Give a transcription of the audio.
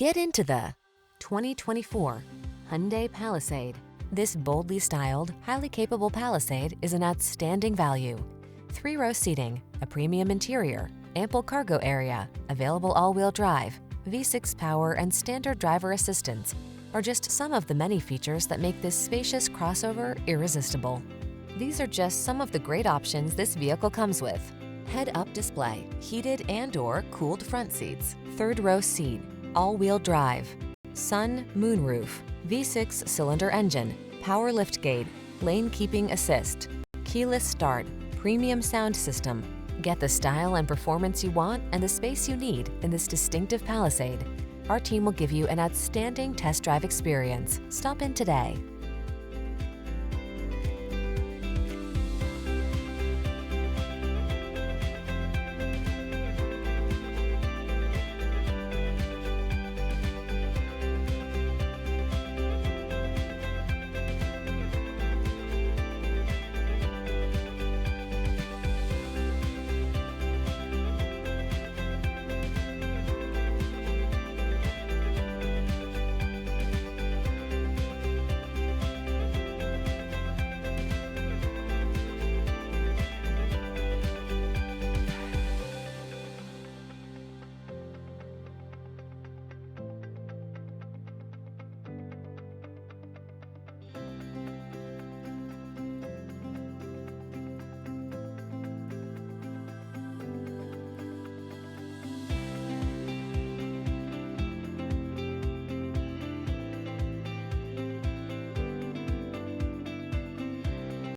Get into the 2024 Hyundai Palisade. This boldly styled, highly capable Palisade is an outstanding value. 3-row seating, a premium interior, ample cargo area, available all-wheel drive, V6 power and standard driver assistance are just some of the many features that make this spacious crossover irresistible. These are just some of the great options this vehicle comes with: head-up display, heated and/or cooled front seats, 3rd-row seat, all-wheel drive, sun, moonroof, V6 cylinder engine, power liftgate, lane keeping assist, keyless start, premium sound system. Get the style and performance you want and the space you need in this distinctive Palisade. Our team will give you an outstanding test drive experience. Stop in today.